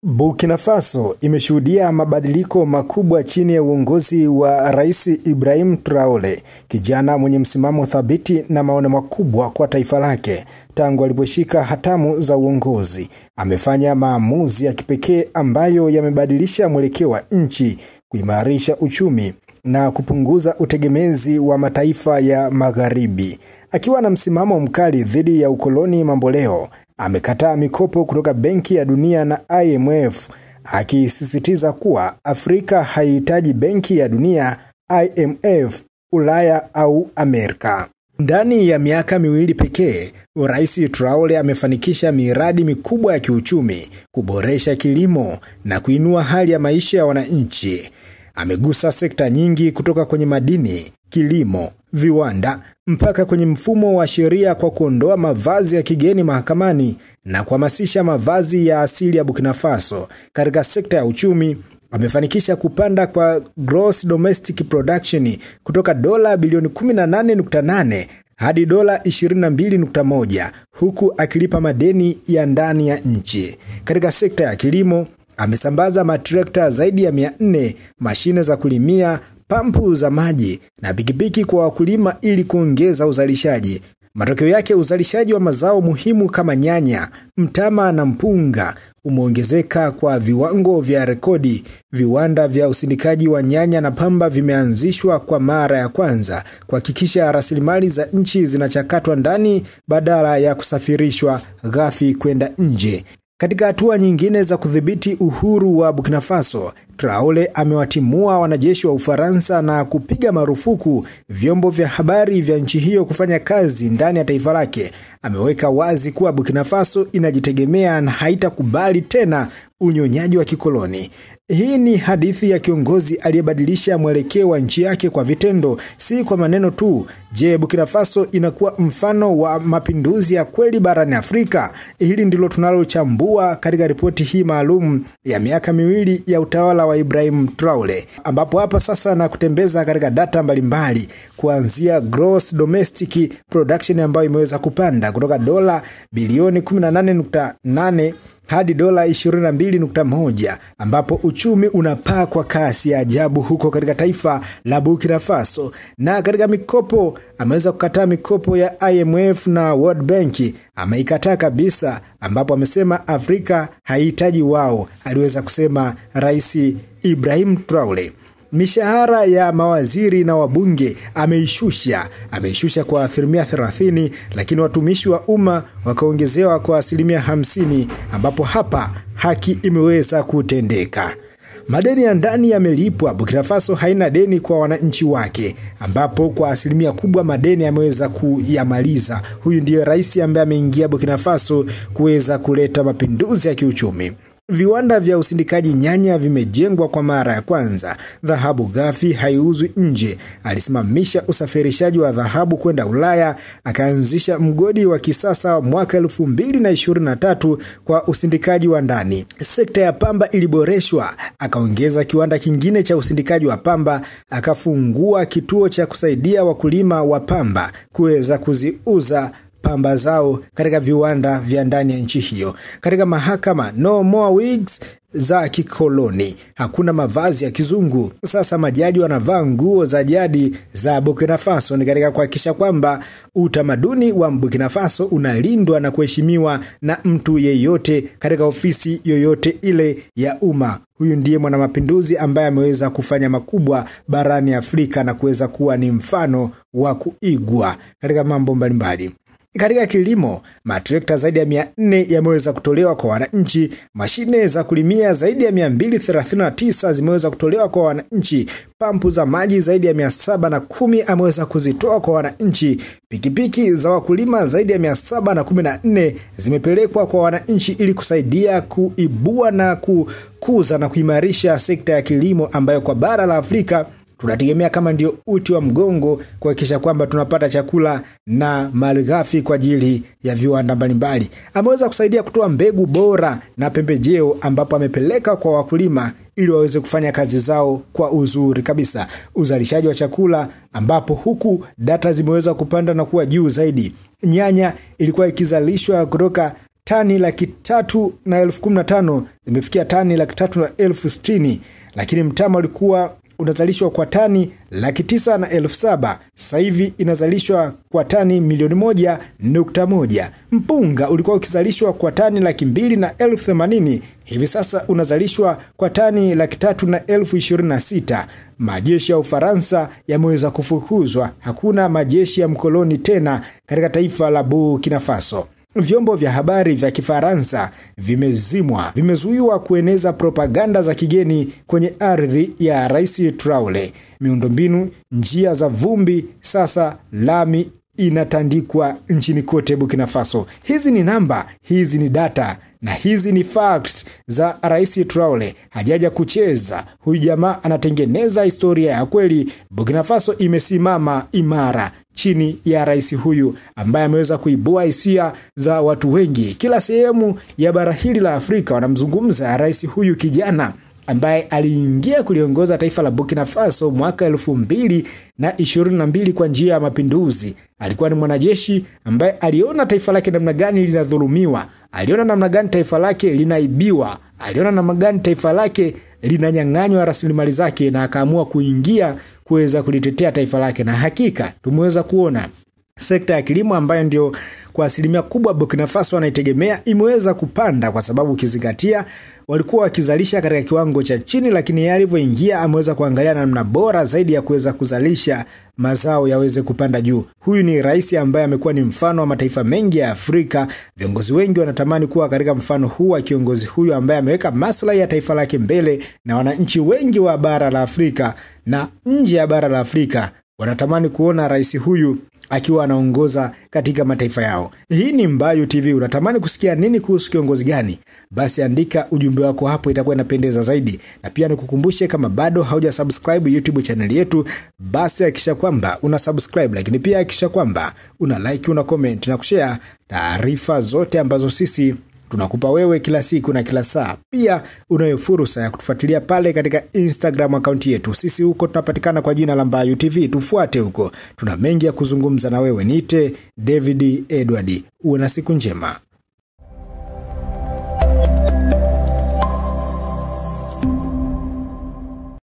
Burkina Faso imeshuhudia mabadiliko makubwa chini ya uongozi wa Rais Ibrahim Traore, kijana mwenye msimamo thabiti na maono makubwa kwa taifa lake. Tangu aliposhika hatamu za uongozi, amefanya maamuzi ya kipekee ambayo yamebadilisha mwelekeo wa nchi, kuimarisha uchumi na kupunguza utegemezi wa mataifa ya magharibi. Akiwa na msimamo mkali dhidi ya ukoloni mamboleo, amekataa mikopo kutoka Benki ya Dunia na IMF, akisisitiza kuwa Afrika haihitaji Benki ya Dunia, IMF, Ulaya au Amerika. Ndani ya miaka miwili pekee, Rais Traore amefanikisha miradi mikubwa ya kiuchumi, kuboresha kilimo na kuinua hali ya maisha ya wananchi. Amegusa sekta nyingi kutoka kwenye madini, kilimo, viwanda, mpaka kwenye mfumo wa sheria kwa kuondoa mavazi ya kigeni mahakamani na kuhamasisha mavazi ya asili ya Burkina Faso. Katika sekta ya uchumi, amefanikisha kupanda kwa gross domestic production kutoka dola bilioni 18.8 hadi dola 22.1, huku akilipa madeni ya ndani ya nchi. Katika sekta ya kilimo, amesambaza matrekta zaidi ya 400, mashine za kulimia, pampu za maji na pikipiki kwa wakulima ili kuongeza uzalishaji. Matokeo yake, uzalishaji wa mazao muhimu kama nyanya, mtama na mpunga umeongezeka kwa viwango vya rekodi. Viwanda vya usindikaji wa nyanya na pamba vimeanzishwa kwa mara ya kwanza, kuhakikisha rasilimali za nchi zinachakatwa ndani badala ya kusafirishwa ghafi kwenda nje. Katika hatua nyingine za kudhibiti uhuru wa Burkina Faso, Traore amewatimua wanajeshi wa Ufaransa na kupiga marufuku vyombo vya habari vya nchi hiyo kufanya kazi ndani ya taifa lake. Ameweka wazi kuwa Burkina Faso inajitegemea na haitakubali tena unyonyaji wa kikoloni. Hii ni hadithi ya kiongozi aliyebadilisha mwelekeo wa nchi yake kwa vitendo, si kwa maneno tu. Je, Burkina Faso inakuwa mfano wa mapinduzi ya kweli barani Afrika? Hili ndilo tunalochambua katika ripoti hii maalum ya miaka miwili ya utawala wa Ibrahim Traore, ambapo hapa sasa na kutembeza katika data mbalimbali, kuanzia gross domestic production ambayo imeweza kupanda kutoka dola bilioni 18.8 hadi dola 22.1, ambapo uchumi unapaa kwa kasi ya ajabu huko katika taifa la Burkina Faso. Na katika mikopo, ameweza kukataa mikopo ya IMF na World Bank, ameikataa kabisa, ambapo amesema Afrika haihitaji wao, aliweza kusema Rais Ibrahim Traore. Mishahara ya mawaziri na wabunge ameishusha kwa 30%, lakini watumishi wa umma wakaongezewa kwa 50%, ambapo hapa haki imeweza kutendeka. Madeni ya ndani yamelipwa. Burkina Faso haina deni kwa wananchi wake, ambapo kwa asilimia kubwa madeni yameweza kuyamaliza. Huyu ndiye rais ambaye ameingia Burkina Faso kuweza kuleta mapinduzi ya kiuchumi. Viwanda vya usindikaji nyanya vimejengwa kwa mara ya kwanza. Dhahabu ghafi haiuzwi nje. Alisimamisha usafirishaji wa dhahabu kwenda Ulaya, akaanzisha mgodi wa kisasa mwaka 2023 kwa usindikaji wa ndani. Sekta ya pamba iliboreshwa, akaongeza kiwanda kingine cha usindikaji wa pamba, akafungua kituo cha kusaidia wakulima wa pamba kuweza kuziuza pamba zao katika viwanda vya ndani ya nchi hiyo. Katika mahakama, no more wigs za kikoloni, hakuna mavazi ya kizungu. Sasa majaji wanavaa nguo za jadi za Burkina Faso, ni katika kuhakikisha kwamba utamaduni wa Burkina Faso unalindwa na kuheshimiwa na mtu yeyote katika ofisi yoyote ile ya umma. Huyu ndiye mwanamapinduzi ambaye ameweza kufanya makubwa barani Afrika na kuweza kuwa ni mfano wa kuigwa katika mambo mbalimbali. Katika kilimo, matrekta zaidi ya 400 yameweza kutolewa kwa wananchi, mashine za kulimia zaidi ya 239 zimeweza kutolewa kwa wananchi, pampu za maji zaidi ya 710 ameweza kuzitoa kwa wananchi, pikipiki za wakulima zaidi ya 714 zimepelekwa kwa wananchi ili kusaidia kuibua na kukuza na kuimarisha sekta ya kilimo ambayo kwa bara la Afrika tunategemea kama ndio uti wa mgongo kuhakikisha kwamba tunapata chakula na malighafi kwa ajili ya viwanda mbalimbali. Ameweza kusaidia kutoa mbegu bora na pembejeo, ambapo amepeleka kwa wakulima ili waweze kufanya kazi zao kwa uzuri kabisa. Uzalishaji wa chakula, ambapo huku data zimeweza kupanda na kuwa juu zaidi. Nyanya ilikuwa ikizalishwa kutoka tani 303,015 imefikia tani 303,060, lakini mtama ulikuwa unazalishwa kwa tani 907,000, sasa hivi inazalishwa kwa tani 1,100,000. Mpunga ulikuwa ukizalishwa kwa tani 220,080, hivi sasa unazalishwa kwa tani 326,026. Majeshi ya Ufaransa yameweza kufukuzwa, hakuna majeshi ya mkoloni tena katika taifa la Burkina Faso. Vyombo vya habari vya Kifaransa vimezuiwa kueneza propaganda za kigeni kwenye ardhi ya Rais Traore. Miundombinu, njia za vumbi, sasa lami inatandikwa nchini kote Burkina Faso. Hizi ni namba, hizi ni data na hizi ni facts za Rais Traore. Hajaja kucheza. Huyu jamaa anatengeneza historia ya kweli. Burkina Faso imesimama imara chini ya rais huyu ambaye ameweza kuibua hisia za watu wengi. Kila sehemu ya bara hili la Afrika wanamzungumza rais huyu kijana ambaye aliingia kuliongoza taifa la Burkina Faso mwaka 2022 kwa njia ya mapinduzi. Alikuwa ni mwanajeshi ambaye aliona taifa lake namna gani linadhulumiwa, aliona namna gani taifa lake linaibiwa, aliona namna gani taifa lake linanyang'anywa rasilimali zake, na akaamua kuingia kuweza kulitetea taifa lake. Na hakika tumeweza kuona sekta ya kilimo ambayo ndio kwa asilimia kubwa Burkina Faso wanaitegemea imeweza kupanda, kwa sababu ukizingatia walikuwa wakizalisha katika kiwango cha chini, lakini alivyoingia ameweza kuangalia namna bora zaidi ya kuweza kuzalisha mazao yaweze kupanda juu. Huyu ni rais ambaye amekuwa ni mfano wa mataifa mengi ya Afrika. Viongozi wengi wanatamani kuwa katika mfano huu wa kiongozi huyu ambaye ameweka maslahi ya taifa lake mbele, na wananchi wengi wa bara la Afrika na nje ya bara la Afrika wanatamani kuona rais huyu akiwa anaongoza katika mataifa yao. Hii ni Mbayu TV. Unatamani kusikia nini kuhusu kiongozi gani? Basi andika ujumbe wako hapo, itakuwa inapendeza zaidi. Na pia nikukumbushe, kama bado hauja subscribe YouTube channel yetu, basi hakikisha kwamba una subscribe, lakini pia hakikisha kwamba una like, una comment na kushare taarifa zote ambazo sisi tunakupa wewe kila siku na kila saa. Pia unayo fursa ya kutufuatilia pale katika Instagram account yetu. Sisi huko tunapatikana kwa jina la Mbayu TV. Tufuate huko. Tuna mengi ya kuzungumza na wewe. Niite David Edward. Uwe na siku njema.